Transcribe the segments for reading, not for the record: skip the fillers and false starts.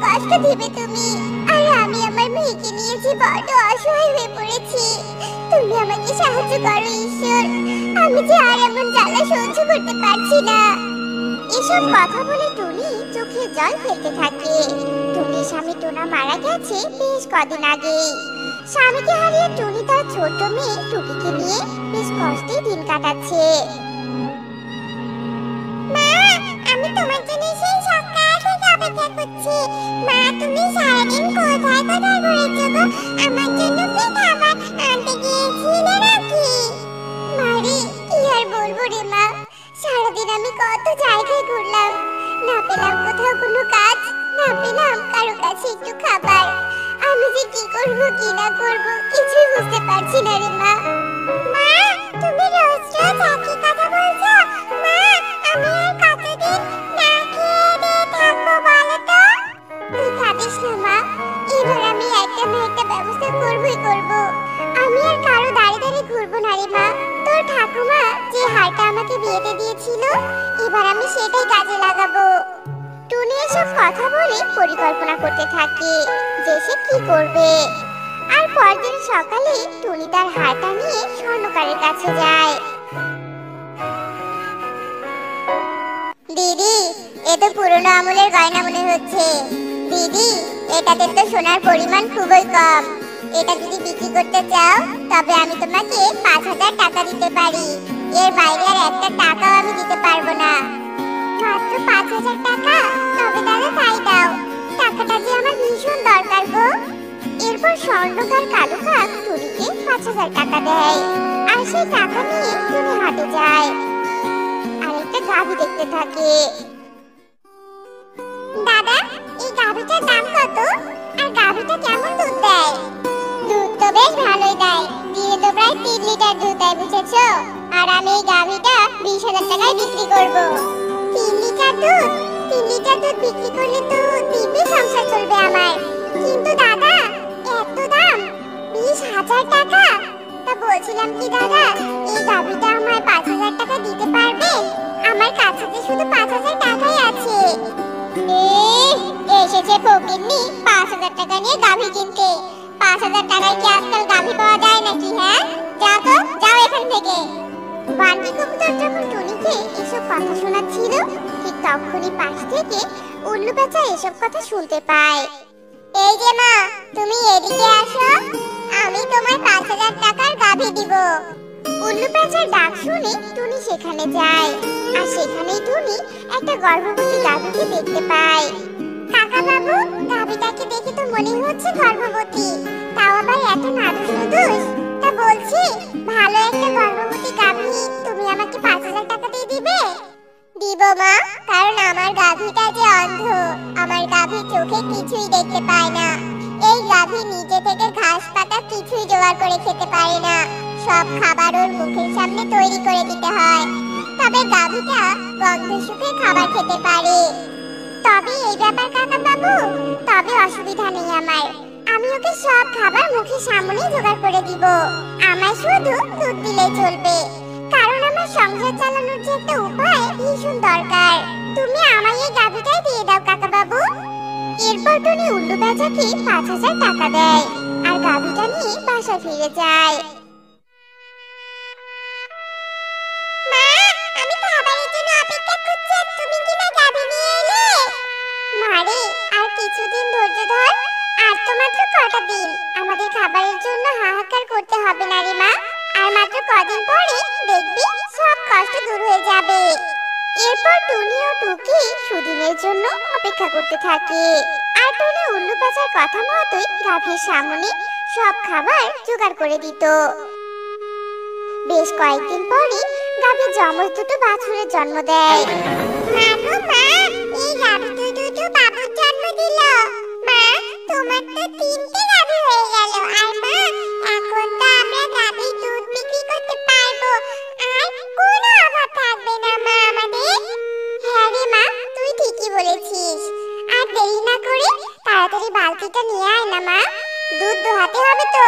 কষ্ট দিবে তুমি। আর আমি আমার মেয়েকে নিয়ে যে বড় অসহায় হয়ে পড়েছি, তুমি আমাকে সাহায্য করো ঈশ্বর। আমি যে আর এমন জ্বালা সহ্য করতে পারছি না। এসব কথা বলে টুনি চোখে জল ফেলতে থাকে। টুনির স্বামী টোনা মারা গেছে বেশ কদিন আগেই। স্বামীকে হারিয়ে টুনি তার ছোট মেয়ে টুকিকে নিয়ে বেশ কষ্টে দিন কাটাচ্ছে। মা, আমি তোমার জন্য সেই সকাল থেকে অপেক্ষা করছি। মা, তুমি সারাদিন কোথায় কোথায় ঘুরেছো গো? আমার জন্য কি খাবার আনতে গিয়েছিলে নাকি? মারে, কি আর বলবো রে মা, সারাদিন আমি কত জায়গায় ঘুরলাম, না পেলাম কোথাও কোনো কাজ, না পেলাম কারো কাছে একটু খাবার। আমি যে কি করবো কি না করবো কিছুই বুঝতে পারছি না রে মা। মা, তুমি রোজ রোজ একই কথা বলছো। মা, আমি আর কতদিন না খেয়ে থাকবো বলো তো? তুই কাঁদিস না মা, এবার আমি একটা না একটা ব্যবস্থা করবই করবো। আমি আর কারো দাঁড়িয়ে দাঁড়িয়ে ঘুরবো না রে মা। তোর ঠাকুমা যে হারটা আমাকে বিয়েতে দিয়েছিল, এবার আমি সেটাই কাজে লাগাবো। টুনি এসব কথা বলে পরিকল্পনা করতে থাকে যে সে কি করবে। আর পরদিন সকালে টুনি তার হারটা নিয়ে স্বর্ণকারের কাছে যায়। দিদি, এ তো পুরনো আমলের গয়না মনে হচ্ছে। দিদি, এটাতে তো সোনার পরিমাণ খুবই কম। এটা যদি বিক্রি করতে চাও তবে আমি তোমাকে ৫,০০০ টাকা দিতে পারি। এর বাইরে আর একটা টাকাও আমি দিতে পারবো না। মাত্র ৫,০০০ টাকা? তবে দাদা তাই দাও, টাকাটা যে আমার ভীষণ দরকার গো। এরপর স্বর্ণকার কালু কাক টুনিকে ৫,০০০ টাকা দেয়। আর সেই টাকা নিয়ে টুনি হাটে যায় আর একটা গাভী দেখতে থাকে। দাদা, এই গাভীটার দাম কত? আর গাভীটা কেমন দুধ দেয়? দুধ তো বেশ ভালোই দেয়, দিনে তো প্রায় ৩ লিটার দুধ দেয়, বুঝেছো? আর আমি এই গাভীটা ২০,০০০ টাকায় বিক্রি করব। ৩ লিটার দুধ? ৩ লিটার দুধ বিক্রি করলে তো দিব্যি সংসার চলবে আমার। কিন্তু দাদা, এত দাম, ২০,০০০ টাকা? তা বলছিলাম কি দাদা, এই গাভীটা আমায় ৫,০০০ টাকা দিতে পারবে? আমার কাছে তো শুধু ৫,০০০ টাকাই আছে। এসেছে ফকিন্নি ৫,০০০ টাকা নিয়ে গাভী কিনতে। ৫,০০০ টাকায় কি আজকাল গাভী পাওয়া যায় নাকি? হ্যাঁ, যাও তো, যাও এখান থেকে। বান্টি কবুতর যখন টুনিকে এসব কথা শোনাচ্ছিল, ঠিক তখনই পাশ থেকে উল্লু পেঁচা এসব কথা শুনতে পায়। এই যে মা, তুমি এদিকে আসো, আমি তোমায় ৫,০০০ টাকার গাভী দিব। উল্লু পেঁচার ডাক শুনে টুনি সেখানে যায়। আর সেখানেই টুনি একটা গর্ভবতী গাভীকে দেখতে পায়। কাকা বাবু, গাভীটাকে দেখে তো মনে হচ্ছে গর্ভবতী, তাও আবার এত নাদুস নুদুস। তা বলছি, ভালো একটা গর্ভবতী গাভী তুমি আমাকে ৫,০০০ টাকা দিয়ে দিবে? দিব মা, কারণ আমার গাভীটা যে অন্ধ, আমার গাভী চোখে কিছুই দেখতে পায় না। এই গাভী নিজে থেকে ঘাস পাতা কিছুই জোগাড় করে খেতে পারে না, সব খাবার ওর মুখের সামনে তৈরি করে দিতে হয়। তবে গাভীটা গন্ধ শুকে খাবার খেতে পারে। তবে এই ব্যাপার কাকা বাবু, তবে অসুবিধা নেই আমার, আমি ওকে সব খাবার মুখের সামনেই জোগাড় করে দিব। আমার শুধু দুধ দিলেই চলবে, কারণ আমার সংসার চালানোর যে একটা উপায় ভীষণ দরকার। তুমি আমায় এই গাভীটাই দিয়ে দাও কাকা বাবু। এরপর টুনি উল্লু পেঁচাকে ৫,০০০ টাকা দেয় আর গাভীটা নিয়ে বাসায় ফিরে যায়। মা, আমি খাবারের জন্য অপেক্ষা করছি, তুমি কি না গাভী নিয়ে এলে? মারে, আর কিছুদিন ধৈর্য ধর, আর তো মাত্র কটা দিন, আমাদের খাবারের জন্য হাহাকার করতে হবে না রে মা। আর মাত্র কদিন পরে দেখবি সব কষ্ট দূর হয়ে যাবে। এরপর টুনি ও টুকি সুদিনের জন্য অপেক্ষা করতে থাকে। আর টুনি উল্লু পেঁচার কথা মতোই গাভীর সামনে সব খাবার জোগাড় করে দিত। বেশ কয়েকদিন পরে গাভী যমজ দুটো বাছুরের জন্ম দেয়। মাগো মা, এই গাভী দুটো বাবুর জন্ম দিল। মা, তোমার তো 3টে গাভী হয়ে গেল। আর মা, এখন তো আমরা গাভীর দুধ বিক্রি করতে পারবো, আর কোনো অভাব থাকবে না মা আমাদের। হ্যাঁ রে মা, তুই ঠিকই বলেছিস। আর দেরি না করে তাড়াতাড়ি বালতিটা নিয়ে আয় না মা, দুধ দোহাতে হবে তো।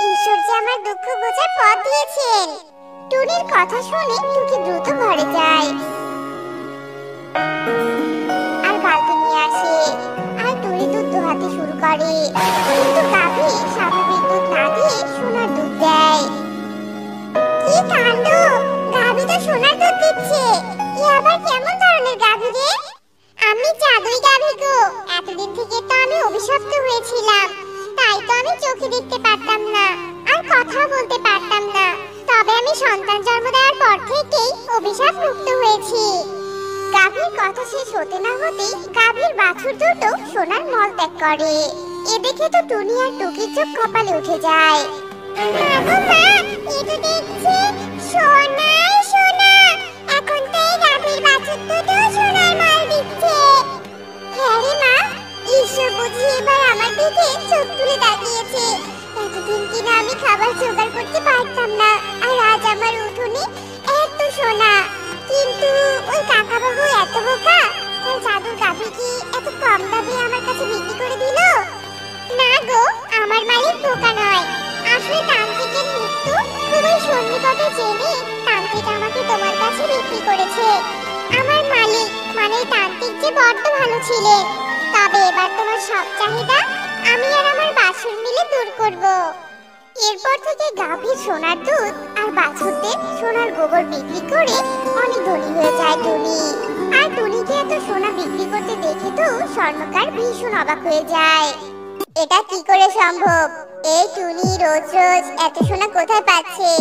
ঈশ্বর যে আমার দুঃখ বোঝার পথ দিয়েছেন। টুনির কথা শুনে টুকি দ্রুত ঘরে যায় আর বালতি নিয়ে আসে। আর টুনি করে, কিন্তু গাভী স্বাভাবিক দুধ না দিয়ে সোনার দুধ দেয়। কি কাণ্ড! গাভী তো সোনার দুধ দিচ্ছে। এ আবার কেমন ধরনের গাভী রে? আমি জাদুই গাভী গো। এতদিন থেকে তো আমি অভিশপ্ত হয়েছিলাম, তাই তো আমি চোখে দেখতে পারতাম না আর কথা বলতে পারতাম না। তবে আমি সন্তান জন্ম দেওয়ার পর থেকেই অভিশাপ মুক্ত হয়েছি। গাভীর কথা শেষ হতে না হতেই গাভীর বাছুর দুটো সোনার মল ত্যাগ করে। এ দেখে তো টুনি আর টুকির চোখ কপালে উঠে যায়। মাগো মা, এ তো দেখছি সোনাই সোনা। এখন তো এই গাভীর বাছুর দুটো সোনার মল দিচ্ছে। হ্যাঁ রে মা, ঈশ্বর বুঝি এবার আমার দিকে চোখ তুলে তাকিয়েছে। এতদিন কিনা আমি খাবার জোগাড় করতে পারতাম না, আর আজ আমার উঠোনে এত সোনা। কিন্তু ওই কাকা বাবু এত বোকা, তার জাদুর গাভী কি এত কম দামে আমার কাছে বিক্রি করে দিল? না গো, আমার মালিক বোকা নয়। আসলে তান্ত্রিকের মৃত্যু খুবই সন্নিকটে জেনে তান্ত্রিক আমাকে তোমার কাছে বিক্রি করেছে। আমার মালিক মানে তান্ত্রিক যে বড্ড ভালো ছিলেন। তবে এবার তোমার সব চাহিদা আমি আর আমার বাছুর মিলে দূর করব। এরপর থেকে গাভীর সোনার দুধ আর বাছুরদের সোনার গোবর বিক্রি করে অনেক ধনী হয়ে যায় টুনি। আর টুনিকে এত সোনা বিক্রি করতে দেখে তো স্বর্ণকার ভীষণ অবাক হয়ে যায়। এটা কি করে সম্ভব? এই টুনি রোজ রোজ এত সোনা কোথায় পাচ্ছে?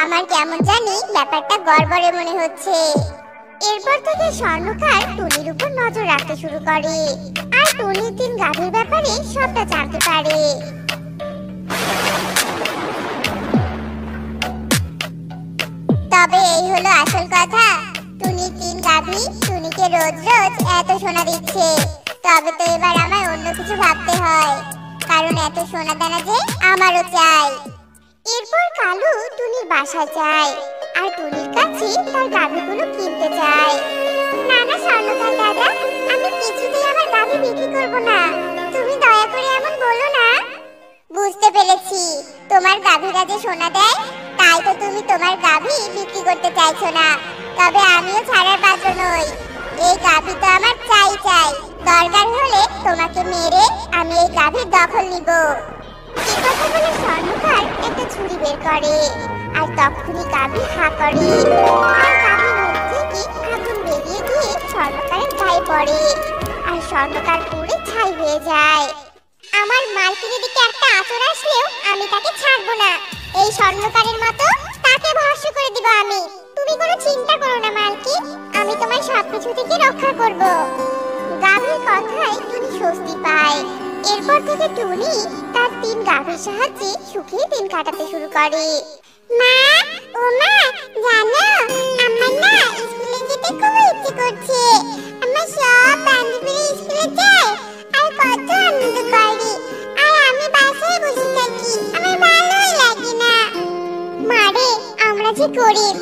আমার কেমন জানি ব্যাপারটা গড়বড়ে মনে হচ্ছে। এরপর থেকে স্বর্ণকার টুনির উপর নজর রাখতে শুরু করে, আর টুনির দিন গাভীর ব্যাপারে সবটা জানতে পারে। তবে এই হলো আসল কথা। টুনির তিন গাভী টুনিকে রোজ রোজ এত সোনা দিচ্ছে। তবে তো এবার আমার অন্য কিছু ভাবতে হয়, কারণ এত সোনা দানা যে আমারও চাই। এরপর কালু টুনির বাসায় যায় আর টুনির কাছে তার গাভীগুলো কিনতে চায়। না না স্বর্ণকার দাদা, আমি কিছুতেই আমার গাভী বিক্রি করব না। তুমি দয়া করে এমন বলো না। বুঝতে পেরেছি, তোমার গাভীরা যে সোনা দেয় তাই তো তুমি তোমার গাভী বিক্রি করতে চাইছো না। তবে আমিও ছাড়ার পাত্র নই। এই গাভী তো আমার চাই চাই। দরকার হলে তোমাকে মেরে আমি এই গাভীর দখল নিব। এই কথা বলে স্বর্ণকার একটা ছুরি বের করে, আর তখনই গাভী হা করে। আর গাভীর মুখ থেকে আগুন বেরিয়ে গিয়ে স্বর্ণকারের গায়ে পড়ে, আর স্বর্ণকার পুড়ে ছাই হয়ে যায়। আমার মালকিনের দিকে একটা আঁচড় আসলেও আমি তাকে ছাড়বো না। এই স্বর্ণকারের মতো তাকে ভস্ম করে দিব আমি। তুমি কোনো চিন্তা করো না মালকিন, আমি তোমার সবকিছু থেকে রক্ষা করব। গাভীর কথায় টুনি স্বস্তি পায়। এরপর থেকে টুনি তার তিন গাভীর সাহায্যে সুখে দিন কাটাতে শুরু করে। মা, ও মা, জানো আমার না স্কুলে যেতে খুব ইচ্ছে করছে। আমার সব বান্ধবীরা স্কুলে যায় আর কত আনন্দ করে, আর আমি বাসায় বসে থাকি। আমার ভালোই লাগে না। মারে, আমরা যে গরিব,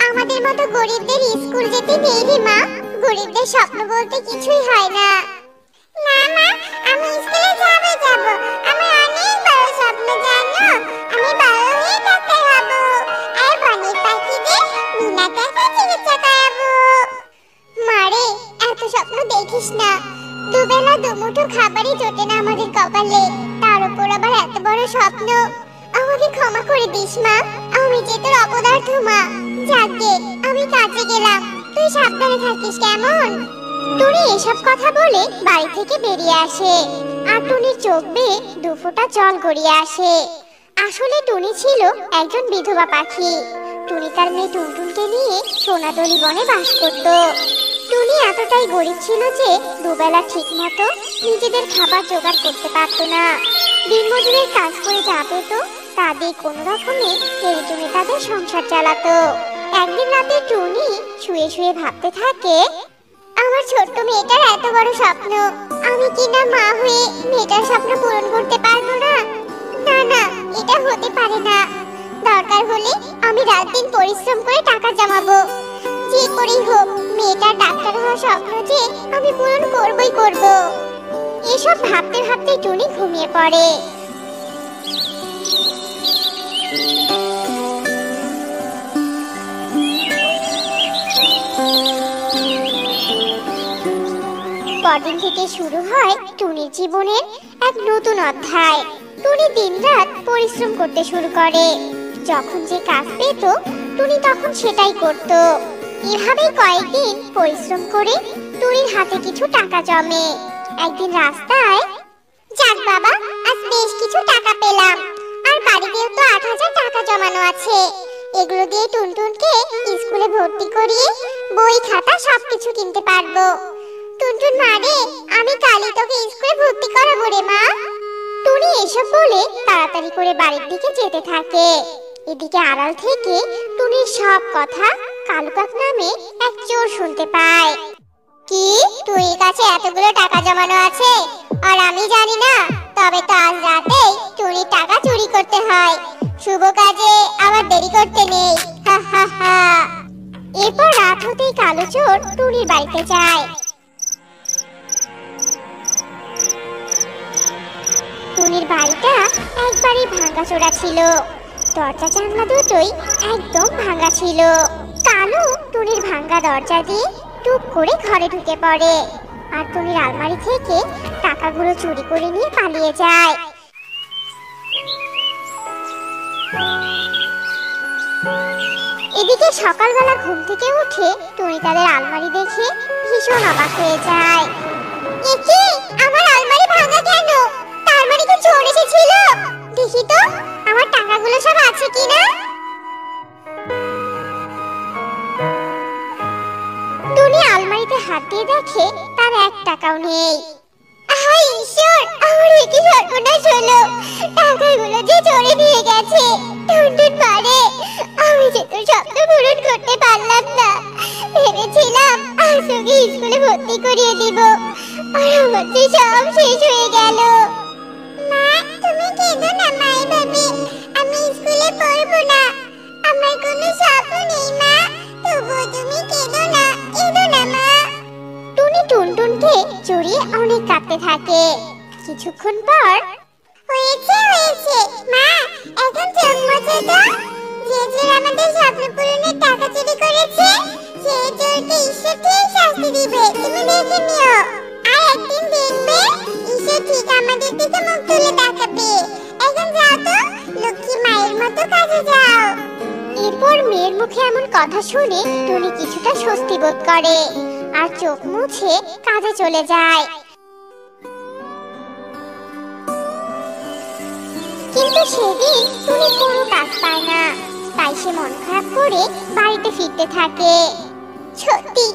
আমাদের মতো গরিবদের স্কুল যেতে নেই রে মা। গরিবদের স্বপ্ন বলতে কিছুই হয় না। না মা, আমি স্কুলে যাব। আমার অনেক বড় স্বপ্ন জানো। আমি বড় হয়ে ডাক্তার হব আর বনের পাখিদের বিনা টাকায় চিকিৎসা করাবো। মারে, এত স্বপ্ন দেখিস না। দুবেলা দুমুঠো খাবারই জোটে না আমাদের কপালে, তার উপর আবার এত বড় স্বপ্ন। আমাকে ক্ষমা করে দিস মা, আমি যে তোর অপদার্থ মা। যাকে আমি কাজে গেলাম, তুই সাবধানে থাকিস কেমন? টুনি এসব কথা বলে বাড়ি থেকে বেরিয়ে আসে, আর টুনির চোখ বেয়ে দুফোঁটা জল গড়িয়ে আসে। আসলে টুনি ছিল একজন বিধবা পাখি। টুনি তার মেয়ে টুনটুনকে নিয়ে সোনাতলি বনে বাস করত। টুনি এতটাই গরিব ছিল যে দুবেলা ঠিক মতো নিজেদের খাবার জোগাড় করতে পারত না। দিনমজুরের কাজ করে যা পেত তা দিয়ে কোনো রকমে টেনে তাদের সংসার চালাতো। একদিন রাতে টুনি শুয়ে শুয়ে ভাবতে থাকে, আমার ছোট্ট মেয়েটার এত বড় স্বপ্ন, আমি কিনা মা হয়ে মেয়েটার স্বপ্ন পূরণ করতে পারবো না। না না, এটা হতে পারে না। দরকার হলে আমি রাত দিন পরিশ্রম করে টাকা জমাবো। যে করেই হোক মেয়েটার ডাক্তার হওয়ার স্বপ্ন যে আমি পূরণ করবই করব। এসব ভাবতে ভাবতে টুনি ঘুমিয়ে পড়ে। পরদিন থেকে শুরু হয় টুনির জীবনের এক নতুন অধ্যায়। টুনি দিনরাত পরিশ্রম করতে শুরু করে। যখন যে কাজ পেত টুনি তখন সেটাই করত। এভাবেই কয়েকদিন পরিশ্রম করে টুনির হাতে কিছু টাকা জমে। একদিন রাস্তায়, যাক বাবা, আজ বেশ কিছু টাকা পেলাম, আর বাড়িতেও তো ৮,০০০ টাকা জমানো আছে। এগুলো দিয়ে টুনটুনকে স্কুলে ভর্তি করিয়ে বই খাতা সবকিছু কিনতে পারবো। টুনটুন মা রে, আমি কালই তোকে স্কুলে ভর্তি করাবো রে মা। টুনি এসব বলে তাড়াতাড়ি করে বাড়ির দিকে যেতে থাকে। এদিকে আড়াল থেকে টুনির সব কথা কালু কাক নামে এক চোর শুনতে পায়। কি, তুই কাছে এতগুলো টাকা জমানো আছে আর আমি জানি না? তবে তো আজ রাতে টুনির টাকা চুরি করতে হয়। শুভ কাজে আবার দেরি করতে নেই, হা হা হা। এরপর রাত হতেই কালো চোর টুনির বাড়িতে যায়। টুনির বাড়িটা একবারে ভাঙাচোরা ছিল। দরজা জানলা দুটোই একদম ভাঙা ছিল। কালু টুনির ভাঙা দরজা দিয়ে টুপ করে ঘরে ঢুকে পড়ে আর টুনির আলমারি থেকে টাকাগুলো চুরি করে নিয়ে পালিয়ে যায়। এদিকে সকালবেলা ঘুম থেকে উঠে টুনি তাদের আলমারি দেখে ভীষণ অবাক হয়ে যায়। এ কি, আমার আলমারি ভাঙা কেন? তার মানে কি চোর এসেছিল? দেখি তো আমার টাকাগুলো সব আছে কিনা। টুনি আলমারিতে হাত দিয়ে দেখে তার ১ টাকাও নেই। হায় ঈশ্বর, আমার কি সর্বনাশ হলো! টাকাগুলো যে চোরে নিয়ে গেছে। টুনটুন মারে, আমি যে তোর স্বপ্ন পূরণ করতে পারলাম না। ভেবেছিলাম আজ ওকে স্কুলে ভর্তি করিয়ে দিব, আর আমার যে সব শেষ হয়ে গেল। মা, তুমি কেঁদো না মা, এভাবে আমি স্কুলে পড়বো না। আমার কোনো স্বপ্ন নেই মা, তবুও তুমি কেঁদো না, কেঁদো না মা। টুনি টুনটুনকে জড়িয়ে অনেক কাঁদতে থাকে। কিছুক্ষণ পর, হয়েছে হয়েছে মা, এখন চোখ মুছে দাও। যে চোর আমাদের স্বপ্ন পূরণের টাকা চুরি করেছে, সেই চোরকে ঈশ্বর ঠিক শাস্তি দিবে, তুমি দেখে নিও। আর একদিন দেখবে ঈশ্বর ঠিক আমাদের দিকে মুখ তুলে তাকাবে। এখন যাও তো, লক্ষ্মী মায়ের মতো কাজে যাও। এরপর মেয়ের মুখে এমন কথা শুনে টুনি কিছুটা স্বস্তি বোধ করে আর চোখ মুছে কাজে চলে যায়। কিন্তু সেদিন টুনি কোনো কাজ পায় না, তাই সে মন খারাপ করে বাড়িতে ফিরতে থাকে। সত্যি,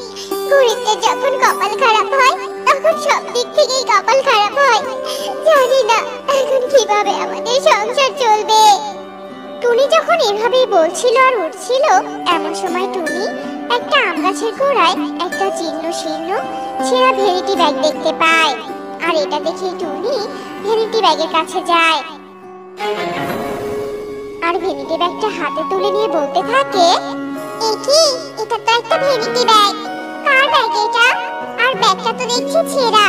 গরিবদের যখন কপাল খারাপ হয় তখন সব দিক থেকেই কপাল খারাপ হয়। জানি না এখন কিভাবে আমাদের সংসার চলবে। টুনি যখন এভাবেই বলছিল আর উঠছিল, এমন সময় টুনি একটা আম গাছের গোড়ায় একটা জীর্ণ শীর্ণ ছেঁড়া ভ্যানিটি ব্যাগ দেখতে পায়। আর এটা দেখে টুনি ভ্যানিটি ব্যাগের কাছে যায় আর ভ্যানিটি ব্যাগটা হাতে তুলে নিয়ে বলতে থাকে, এ কি, এটা তো একটা ভ্যানিটি ব্যাগ। কার ব্যাগ এটা? আর ব্যাগটা তো দেখছি ছেঁড়া।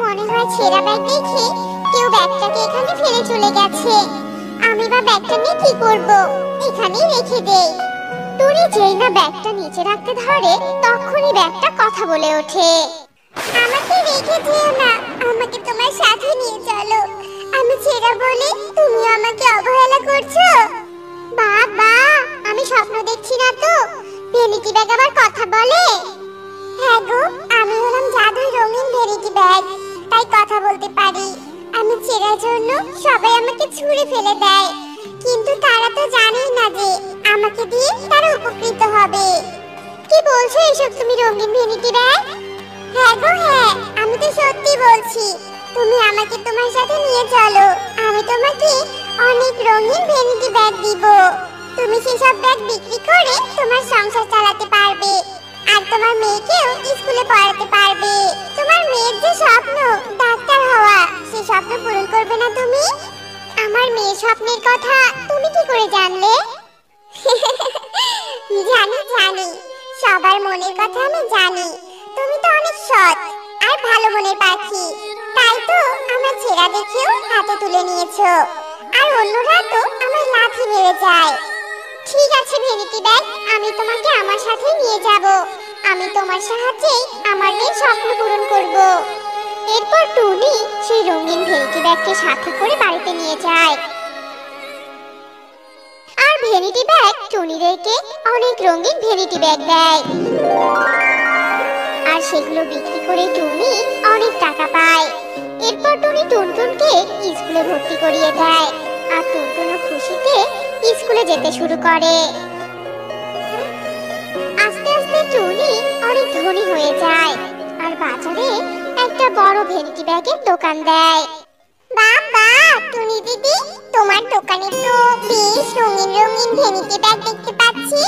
মনে হয় ছেঁড়া ব্যাগ দেখে কেউ ব্যাগটাকে এখানে ফেলে চলে গেছে। আমি বা ব্যাগটা নিয়ে কি করব? এখানেই রেখে দেই। টুনি যেই না ব্যাগটা নিচে রাখতে ধরে, তখনই ব্যাগটা কথা বলে ওঠে। আমাকে রেখে যেও না, আমাকে তোমার সাথে নিয়ে চলো। আমি ছেঁড়া বলে তুমি আমাকে অবহেলা করছো? বাবা, আমি স্বপ্ন দেখছি না তো? ভ্যানিটি ব্যাগ আবার কথা বলে? হ্যাঁ গো, আমি হলাম জাদুই রঙিন ভ্যানিটি ব্যাগ, তাই কথা বলতে পারি। আমি ছেঁড়ার জন্য সবাই আমাকে ছুঁড়ে ফেলে দেয়, কিন্তু তারা তো জানেই না যে আমাকে দিয়ে তারা উপকৃত হবে। কি বলছো এসব তুমি, রঙিন ভ্যানিটি ব্যাগ? হ্যাঁ গো হ্যাঁ, আমি তো সত্যি বলছি। তুমি আমাকে তোমার সাথে নিয়ে চলো, আমি তোমাকে অনেক রঙিন ভ্যানিটি ব্যাগ দিব। তুমি সেসব ব্যাগ বিক্রি করে তোমার সংসার চালাতে পারবে, আর তোমার মেয়েকেও স্কুলে পড়াতে পারবে। তোমার মেয়ের যে স্বপ্ন ডাক্তার হওয়া, সে স্বপ্ন পূরণ করবে না তুমি? আমার মেয়ের স্বপ্নের কথা তুমি কি করে জানলে? জানি জানি, সবার মনের কথা আমি জানি। তুমি তো অনেক সৎ আর ভালো মনের পাখি, তাই তো আমার ছেঁড়া দেখেও হাতে তুলে নিয়েছো। আর অন্যরা তো আমার লাথি মেরে যায়। ঠিক আছে ভ্যানিটি ব্যাগ, আমি তোমাকে আমার সাথে নিয়ে যাব। আমি তোমার সাহায্যে আমার মেয়ের স্বপ্ন পূরণ করব। এরপর টুনি সেই রঙিন ভেনিটি ব্যাগকে সাথে করে বাড়িতে নিয়ে যায়। আর ভেনিটি ব্যাগ টুনিদেরকে অনেক রঙিন ভেনিটি ব্যাগ দেয়। আর সেগুলো বিক্রি করে টুনি অনেক টাকা পায়। এরপর টুনি টুনটুনকে স্কুলে ভর্তি করিয়ে দেয়। আর টুনটুনও খুশিতে স্কুলে যেতে শুরু করে। আস্তে আস্তে টুনি অনেক ধনী হয়ে যায় আর বাজারে একটা বড় ভেনিটি ব্যাগের দোকান দেয়। বাবা, টুনি দিদি, তোমার দোকানে তো বেশ রঙিন রঙিন ভেনিটি ব্যাগ দেখতে পাচ্ছি।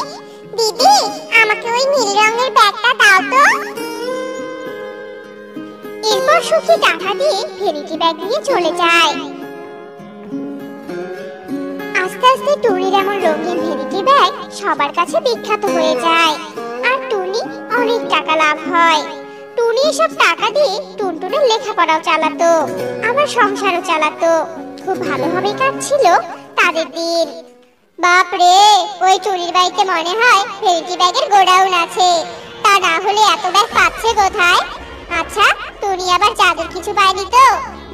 দিদি, আমাকে ওই নীল রঙের ব্যাগটা দাও তো। এরপর সুখী টাকা দিয়ে ভেনিটি ব্যাগ নিয়ে চলে যায়। আস্তে আস্তে টুনির এমন রঙিন ভেনিটি ব্যাগ সবার কাছে বিখ্যাত হয়ে যায়। আর টুনি অনেক টাকা লাভ হয়। টুনি এসব টাকা দিয়ে টুনটুনের লেখাপড়াও চালাতো, আবার সংসারও চালাতো। খুব ভালোভাবে কাটছিল তাদের দিন। বাপ রে, ওই টুনির বাড়িতে মনে হয় ভেনিটি ব্যাগের গোডাউন আছে। তা না হলে এত ব্যাগ পাচ্ছে কোথায়? আচ্ছা, টুনি আবার জাদুর কিছু পায়নি তো?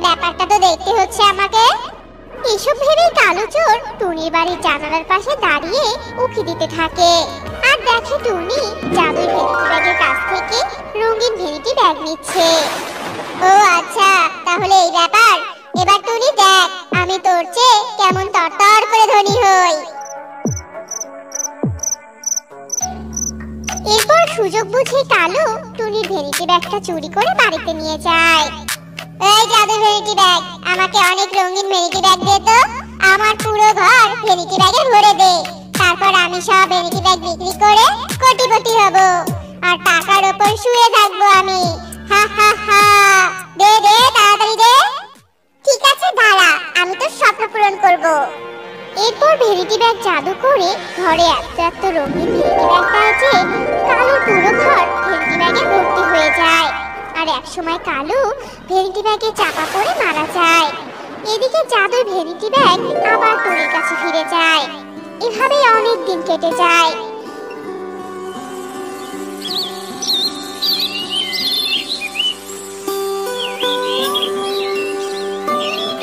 ব্যাপারটা তো দেখতে হচ্ছে আমাকে। এসব ভেবেই কালো চোর টুনির বাড়ির জানালার পাশে দাঁড়িয়ে উকি দিতে থাকে। আর দেখে টুনি জাদুর ভেনিটি ব্যাগের কাছ থেকে রঙিন ভেনিটি ব্যাগ নিচ্ছে। ও আচ্ছা, তাহলে এই ব্যাপার। এবার টুনি দেখ আমি তোর চেয়ে কেমন তরতর করে ধনী হই। এরপর সুযোগ বুঝে কালো টুনির ভেনিটি ব্যাগটা চুরি করে বাড়িতে নিয়ে যায়। এই জাদুর ভেনিটি ব্যাগ, আমাকে অনেক রঙিন ভেনিটি ব্যাগ দে তো। আমার পুরো ঘর ভেনিটি ব্যাগে ভরে দে। তারপর আমি সব ভেনিটি ব্যাগ বিক্রি করে কোটিপতি হব আর টাকার উপর শুয়ে থাকবো আমি। হা হা হা। দে দে, তাড়াতাড়ি দে। ঠিক আছে, দাঁড়া, আমি তোর স্বপ্ন পূরণ করব। এরপর ভেনিটি ব্যাগ জাদু করে ঘরে এত এত রঙিন ভেনিটি ব্যাগ পায় যে কালোর পুরো ঘর ভেনিটি ব্যাগে ভর্তি হয়ে যায়। আর একসময় কালো ভেনিটি ব্যাগে চাপা পড়ে মারা যায়। এদিকে জাদুর ভেনিটি ব্যাগ আবার টুনির কাছে ফিরে যায়। এভাবে অনেক দিন কেটে যায়।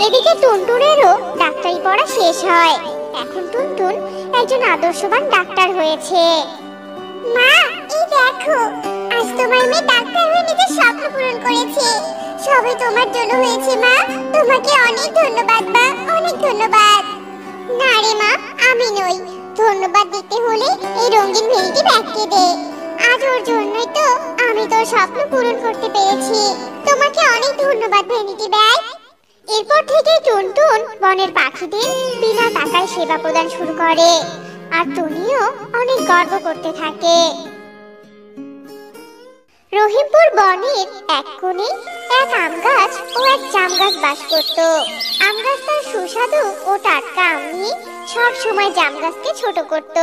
এদিকে টুনটুনেরও ডাক্তারি পড়া শেষ হয়। এখন টুনটুন একজন আদর্শবান ডাক্তার হয়েছে। মা, এই দেখো, আজ তোমার মেয়ে ডাক্তার হয়ে নিজের স্বপ্ন পূরণ করেছে। সবই তোমার জন্য হয়েছে মা। তোমাকে অনেক ধন্যবাদ মা, অনেক ধন্যবাদ। না রে মা, আমি নই। ধন্যবাদ দিতে হলে এই রঙিন ভেনিটি ব্যাগকে দে। আজ ওর জন্যই তো আমি তোর স্বপ্ন পূরণ করতে পেরেছি। তোমাকে অনেক ধন্যবাদ ভেনিটি ব্যাগ। এরপর থেকে টুনটুন বনের পাখিদের বিনা টাকায় সেবা প্রদান শুরু করে। আর টুনিও অনেক গর্ব করতে থাকে। রহিমপুর বনের এক কোণে এক আম গাছ ও এক জাম গাছ বাস করত। আম গাছ তার সুস্বাদু ও টাটকা আম নিয়ে সব সময় জাম গাছকে ছোট করত।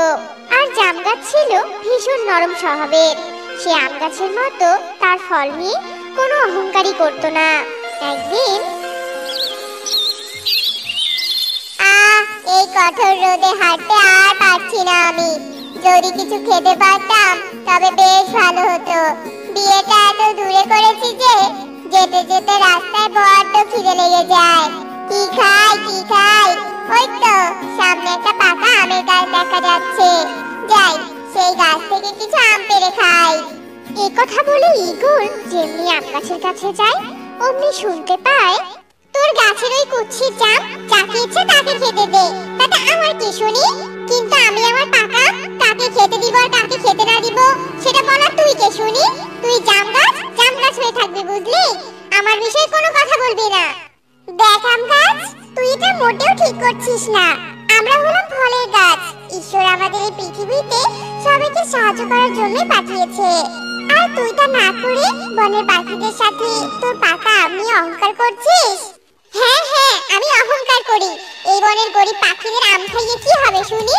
আর জাম গাছ ছিল ভীষণ নরম স্বভাবের। সে আম গাছের মতো তার ফল নিয়ে কোনো অহংকারী করত না। একদিন, এই কঠোর রোদে হাঁটতে আর পারছি না আমি। যদি কিছু খেতে পারতাম তবে বেশ ভালো হতো। বিয়েটা এত দূরে করেছি যে যেতে যেতে রাস্তায় বড্ড খিদে লেগে যায়। কি খাই কি খাই? ওই তো সামনে একটা পাকা আমের গাছ দেখা যাচ্ছে। যাই, সেই গাছ থেকে কিছু আম পেড়ে খাই। এই কথা বলে ঈগল যেমনি আম গাছের কাছে যায় অমনি শুনতে পায়, তোর গাছের ওই কুচ্ছির জাম যাকে ইচ্ছে তাকে খেতে দে, তাতে আমার কি শুনি? কিন্তু আমি আমার পাকা কাকে খেতে দিব আর কাকে খেতে না দিব সেটা বলার তুই কে শুনি? তুই জাম গাছ হয়ে থাকবি, বুঝলি? আমার বিষয়ে কোনো কথা বলবি না। দেখ আম গাছ, তুই এটা মোটেও ঠিক করছিস না। আমরা হলাম ফলের গাছ। ঈশ্বর আমাদের এই পৃথিবীতে সবাইকে সাহায্য করার জন্য পাঠিয়েছে। আর তুই তা না করে বনের পাখিদের সাথে তোর পাকা আম নিয়ে অহংকার করছিস। হ্যাঁ হ্যাঁ, আমি অহংকার করি। এই বনের গরিব পাখিদের আম খাইয়ে কি হবে শুনি?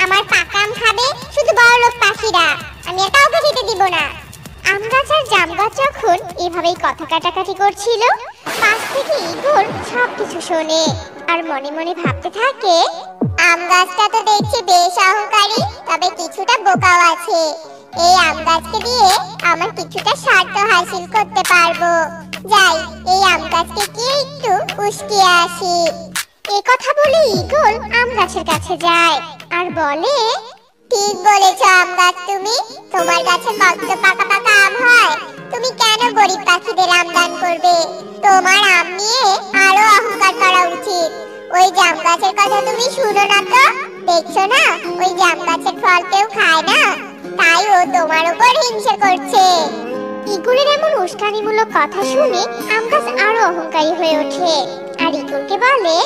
আমার পাকা আম খাবে শুধু বড়লোক পাখিরা। আমি আর কাউকে খেতে দিব না। আম গাছ আর জাম গাছ যখন এভাবেই কথা কাটাকাটি করছিল, পাশ থেকে ঈগল সবকিছু শোনে আর মনে মনে ভাবতে থাকে, আম গাছটা তো দেখছি বেশ অহংকারী, তবে কিছুটা বোকাও আছে। এই আম গাছকে দিয়ে আমার কিছুটা স্বার্থ হাসিল করতে পারবো। যাই, এই আম গাছকে কি একটু উস্কিয়ে আসি। এই কথা বলে ঈগল আম গাছের কাছে যায় আর বলে, ঠিক বলেছ আম গাছ, তুমি তোমার কাছে কত পাকা পাকা আম হয়, তুমি কেন গরিব পাখিদের আম দান করবে? তোমার আম নিয়ে আরো অহংকার করা উচিত। ওই জাম গাছের কথা তুমি শুনো না তো? দেখছো না ওই জাম গাছের ফল কেউ খায় না, তাই ও তোমার উপর হিংসা করছে। ঈগলের এমন উস্কানিমূলক কথা শুনে আম গাছ আরো অহংকারী হয়ে ওঠে আর ঈগলকে বলে,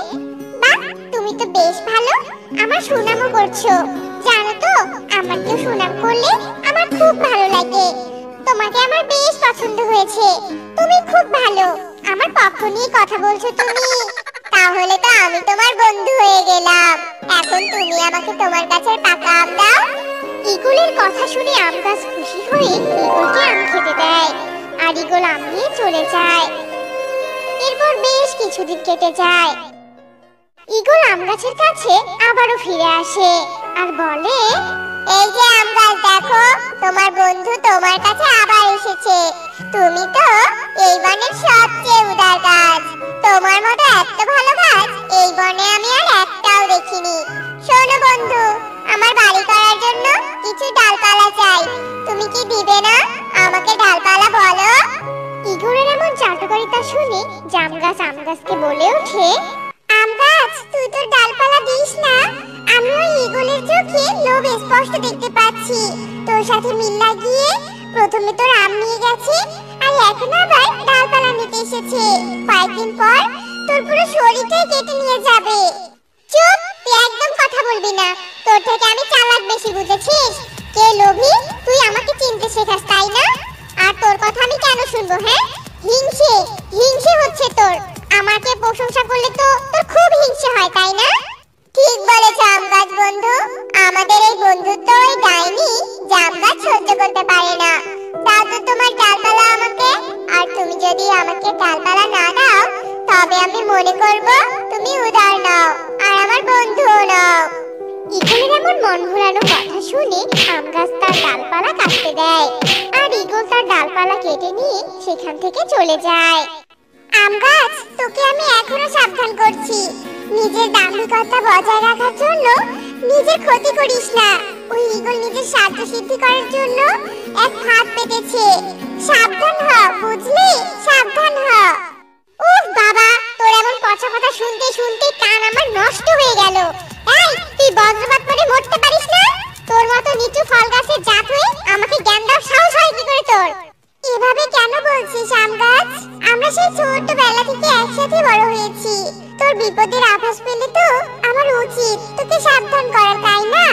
বাহ, তুমি তো বেশ ভালো, আমার সুনামও করছো। জানো তো, আমার কেউ সুনাম করলে আমার খুব ভালো লাগে। তোমাকে আমার বেশ পছন্দ হয়েছে, তুমি খুব ভালো। আমার পক্ষ নিয়ে কথা বলছো তুমি? তাহলে তো আমি তোমার বন্ধু হয়ে গেলাম। এখন তুমি আমাকে তোমার গাছের পাকা আম দাও। ঈগলের কথা শুনে আম গাছ খুশি হয়ে ঈগলকে আম খেতে দেয় আর ঈগল আম নিয়ে চলে যায়। এরপর বেশ কিছুদিন কেটে যায়। ঈগল আম গাছের কাছে আবারও ফিরে আসে আর বলে, এই যে আম গাছ, দেখো তোমার বন্ধু তোমার কাছে আবার এসেছে। তুমি তো এই বনের সবচেয়ে উদার গাছ। তোমার মতো এত ভালো গাছ এই বনে আমি আর একটাও দেখিনি। শোনো বন্ধু, আমার বাড়ি করার জন্য কিছু ডালপালা চাই। তুমি কি দিবে না? আমাকে ডালপালা বলো। ঈগলের এমন চাটুকারিতা শুনে জাম গাছ আম গাছকে বলে ওঠে, আম গাছ, তুই তোর ডালপালা দিস না। আমি ওই ঈগলের চোখে লোভ স্পষ্ট দেখতে পাচ্ছি। তোর সাথে মিল লাগিয়ে প্রথমে তোর আম নিয়ে গেছে আর এখন আবার ডালপালা নিতে এসেছে। কয়েকদিন পর তোর পুরো শরীরটাই কেটে নিয়ে যাবে। চুপ, তুই একদম কথা বলবি না। তোর থেকে আমি চালাক বেশি, বুঝেছিস? কে লোভী, তুই আমাকে চিনতে শেখাস, তাই না? আর তোর কথা আমি কেন শুনবো? হ্যাঁ, হিংসে হিংসে হচ্ছে তোর। আমাকে প্রশংসা করলে তো তোর খুব হিংসে হয়, তাই না? ঠিক বলেছ আম গাছ বন্ধু, আমাদের এই বন্ধুত্ব ওই ডাইনি জাম গাছ সহ্য করতে পারে না। দাও তো তোমার ডালপালা আমাকে। আর তুমি যদি আমাকে ডালপালা না দাও, তবে আমি মনে করব তুমি উদার নও আর আমার বন্ধুও নও। ঈগলের এমন মন ভোলানো কথা শুনে আম গাছ তার ডালপালা কাটতে দেয় আর ঈগল তার ডালপালা কেটে নিয়ে সেখান থেকে চলে যায়। আম গাছ, তোকে আমি এখনো সাবধান করছি, নিজের দাম্ভিকতা বজায় রাখার জন্য নিজের ক্ষতি করিস না। ওই ঈগল নিজের স্বার্থ সিদ্ধি করার জন্য এক ফাঁদ পেতেছে। সাবধান হ, বুঝলি? সাবধান হ। উফ বাবা, তোর এমন পচা কথা শুনতে শুনতে কান আমার নষ্ট হয়ে গেল। এই, তুই বজ্রপাত করে মরতে পারিস না? তোর মতো নিচু ফল গাছের জাত হয়ে আমাকে জ্ঞান দাও সাহস হয় কি করে তোর? এভাবে কেন বলছিস আম গাছ? আমরা সেই ছোটবেলা থেকে একসাথে বড় হয়েছি। তোর বিপদের আভাস পেলে তো আমার উচিত তোকে সাবধান করা, তাই না?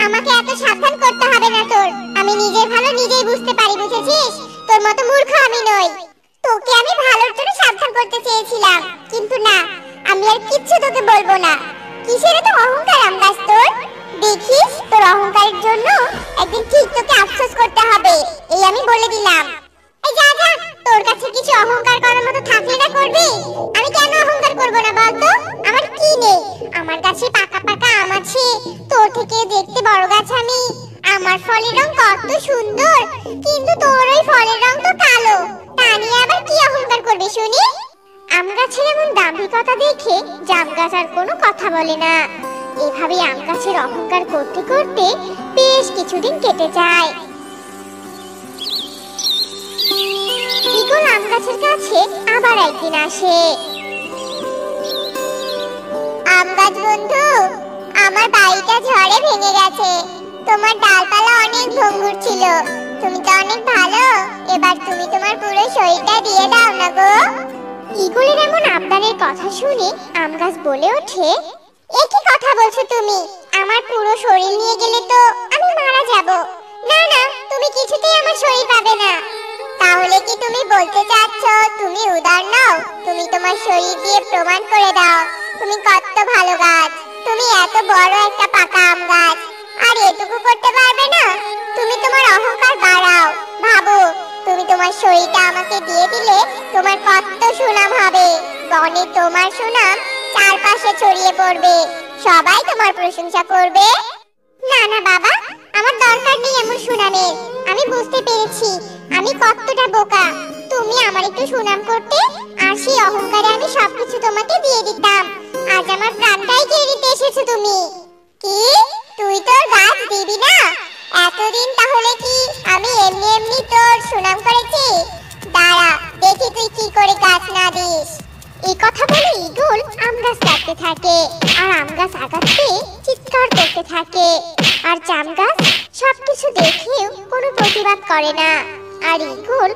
আমাকে এত সাবধান করতে হবে না তোর। আমি নিজের ভালো নিজেই বুঝতে পারি, বুঝেছিস? তোর মতো মূর্খ আমি নই। তোকে আমি ভালোর জন্য সাবধান করতে চেয়েছিলাম, কিন্তু না, আমি আর কিচ্ছু তোকে বলবো না। কিসের এত অহংকার আম গাছ তোর? দেখিস, তোর অহংকারের জন্য একদিন ঠিক তোকে আফসোস করতে হবে, এই আমি বলে দিলাম। এই যা যা, তোর কাছে কিছু অহংকার করার মতো থাকলে না করবি। আমি কেন অহংকার করব না বলতো? আমার কি নেই? আমার কাছে পাকা পাকা আম আছে, তোর থেকে দেখতে বড় গাছ আমি। আমার ফলের রং কত সুন্দর, কিন্তু তোর ওই ফলের রং তো কালো। তা নিয়ে আবার কি অহংকার করবি শুনি? আম গাছের এমন দাম্ভিকতা দেখে জাম গাছ আর কোনো কথা বলে না। এভাবে আম গাছের অহংকার করতে করতে বেশ কিছুদিন কেটে যায়। ঈগল আম গাছের কাছে আবার একদিন আসে। আম গাছ বন্ধু, আমার বাড়িটা ঝড়ে ভেঙে গেছে। তোমার ডালপালা অনেক ভঙ্গুর ছিল। তুমি তো অনেক ভালো, এবার তুমি তোমার পুরো শরীরটা দিয়ে দাও না গো। ঈগলের এমন আবদারের কথা শুনে আম গাছ বলে ওঠে, এ কি কথা বলছো তুমি? আমার পুরো শরীর নিয়ে গেলে তো আমি মারা যাব। না না, তুমি কিছুতেই আমার শরীর পাবে না। তাহলে কি তুমি বলতে চাচ্ছ তুমি উদার নও? তুমি তোমার শরীর দিয়ে প্রমাণ করে দাও তুমি কত ভালো গাছ। তুমি এত বড় একটা পাকা আম গাছ, আর এটুকু করতে পারবে না? তুমি তোমার অহংকার বাড়াও। ভাবো, তুমি তোমার শরীরটা আমাকে দিয়ে দিলে তোমার কত সুনাম হবে। বনে তোমার সুনাম চারপাশে ছড়িয়ে পড়বে, সবাই তোমার প্রশংসা করবে। না না বাবা, আমার দরকার নেই এমন সুনামের। আমি বুঝতে পেরেছি আমি কতটা বোকা। তুমি আমার একটু সুনাম করতে, আর সেই অহংকারে আমি সবকিছু তোমাকে দিয়ে দিতাম। আজ আমার প্রাণটাই কেড়ে নিতে এসেছো তুমি। কি, তুই তোর গাছ দিবি না? এতদিন তাহলে কি আমি এমনি এমনি তোর সুনাম করেছি? দাঁড়া, দেখি তুই কি করে গাছ না দিস। এই কথা বলে ঈগল আম গাছ কাটতে থাকে, আর আম গাছ আগাতে চিৎকার করতে থাকে। আর জাম গাছ সবকিছু দেখেও কোনো প্রতিবাদ করে না। আর ঈগল